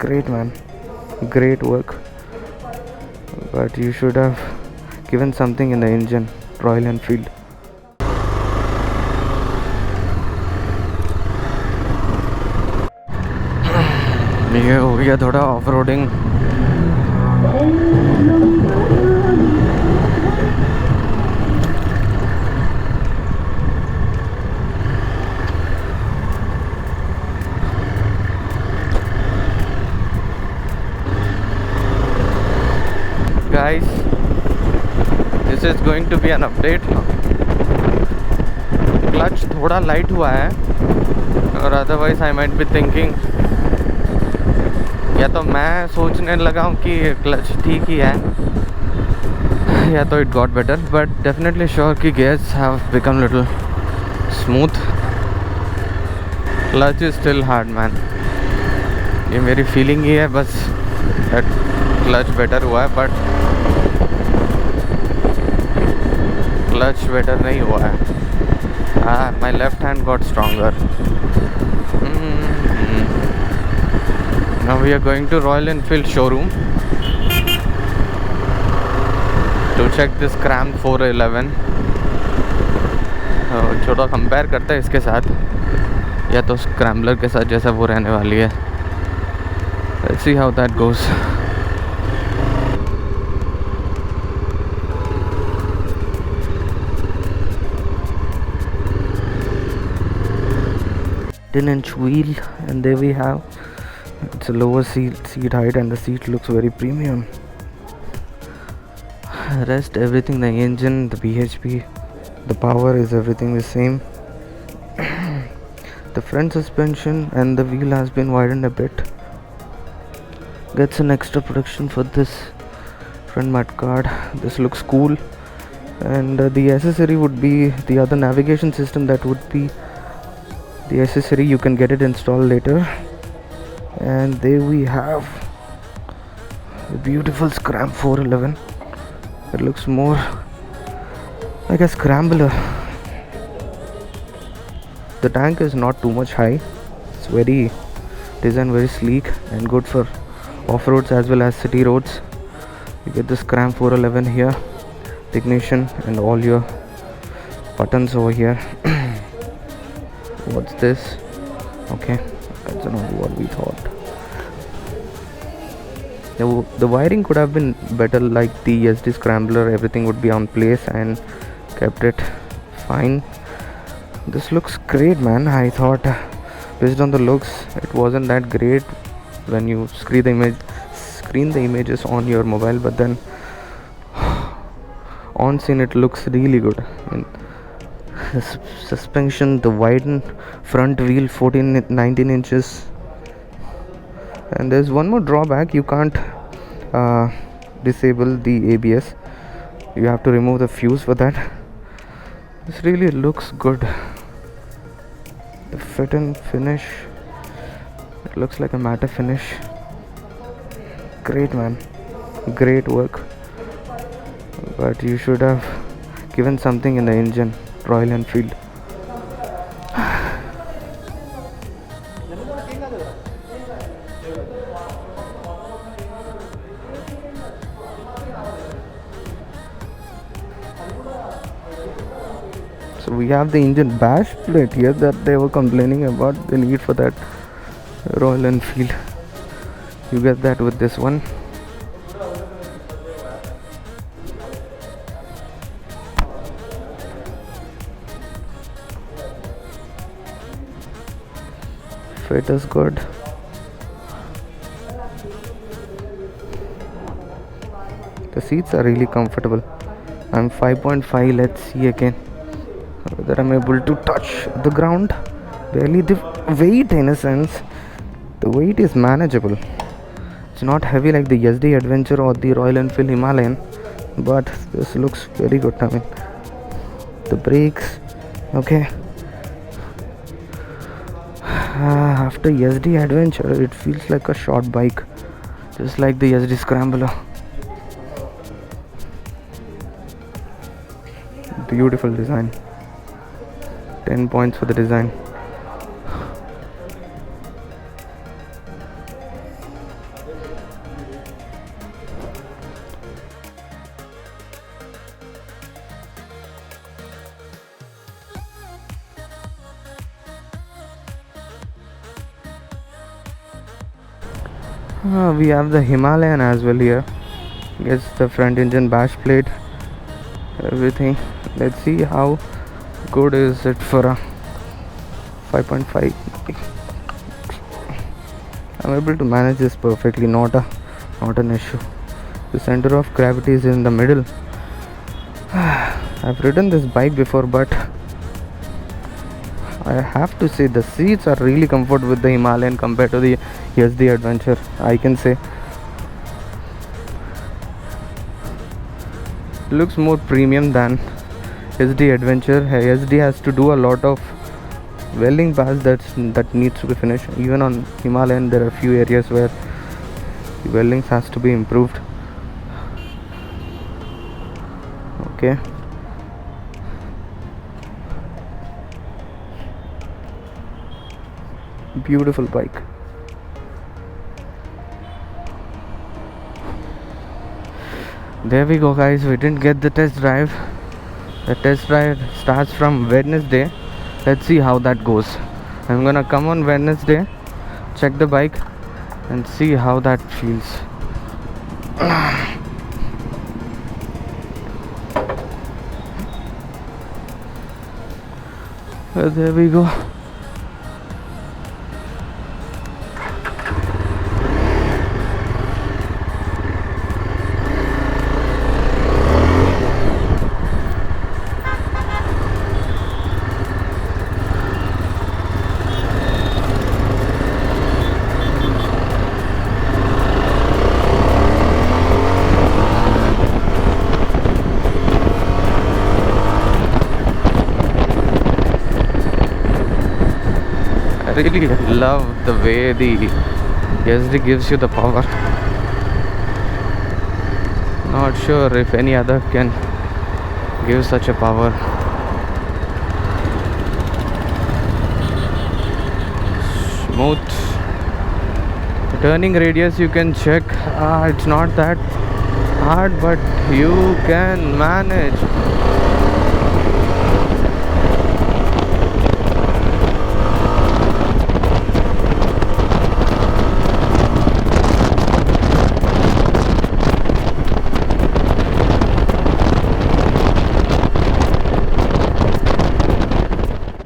great, man. Great work. But you should have given something in the engine, Royal Enfield. ये हो गया थोड़ा off roading. Guys, this is going to be an update. Clutch थोड़ा light हुआ है और otherwise I might be thinking, या तो मैं सोचने लगा हूँ कि क्लच ठीक ही है या तो it got better, but definitely sure कि gears have become little smooth. Clutch is still hard man. ये मेरी फीलिंग ही है बस, क्लच बेटर हुआ है बट क्लच बेटर नहीं हुआ है. My left hand got stronger. Now we are going to Royal Enfield showroom to check this Scram 411. छोटा कंपेयर करते हैं इसके साथ या तो स्क्रैम्बलर के साथ जैसा वो रहने वाली है. Let's see how that goes. Inch wheel, and there we have. It's a lower seat height and the seat looks very premium. Rest everything, the engine, the BHP, the power is everything the same. The front suspension and the wheel has been widened a bit. Gets an extra protection for this front mud guard. This looks cool. And the accessory would be the other navigation system. That would be the accessory. You can get it installed later. And there we have the beautiful Scram 411. It looks more like a scrambler. The tank is not too much high. It's very designed very sleek and good for off-roads as well as city roads. You get the Scram 411 here, the ignition and all your buttons over here. What's this? Okay, that's not what we thought. The wiring could have been better, like the yezdi scrambler. Everything would be on place and kept it fine. This looks great, man. I thought based on the looks it wasn't that great when you screen the images on your mobile, but then on scene it looks really good. I mean, the suspension, the widened front wheel, 19 inches. And there's one more drawback. You can't disable the ABS. You have to remove the fuse for that. This really looks good. The fit and finish, it looks like a matte finish. Great, man. Great work. But you should have given something in the engine, Royal Enfield. So we have the engine bash plate here that they were complaining about, the need for that Royal Enfield. You get that with this one. Fit is good. The seats are really comfortable. I'm 5.5. Let's see again whether I'm able to touch the ground. Barely. The weight, in a sense, the weight is manageable. It's not heavy like the yezdi Adventure or the Royal Enfield Himalayan, but this looks very good. I mean, the brakes, okay. After yezdi Adventure, it feels like a short bike, just like the yezdi Scrambler. Beautiful design. 10 points for the design. We have the Himalayan as well here. Gets the front engine bash plate, everything. Let's see how good is it for a 5.5. I'm able to manage this perfectly, not an issue. The center of gravity is in the middle. I've ridden this bike before, but I have to say the seats are really comfort with the Himalayan compared to the yezdi Adventure, I can say. Looks more premium than yezdi Adventure. Yezdi has to do a lot of welding pass that needs to be finished. Even on Himalayan there are a few areas where the welding has to be improved. Okay. Beautiful bike. There we go, guys. We didn't get the test drive. The test drive starts from Wednesday. Let's see how that goes. I'm gonna come on Wednesday, check the bike and see how that feels. There we go. I really love the way the yezdi gives you the power. Not sure if any other can give such a power. Smooth. The turning radius you can check. It's not that hard, but you can manage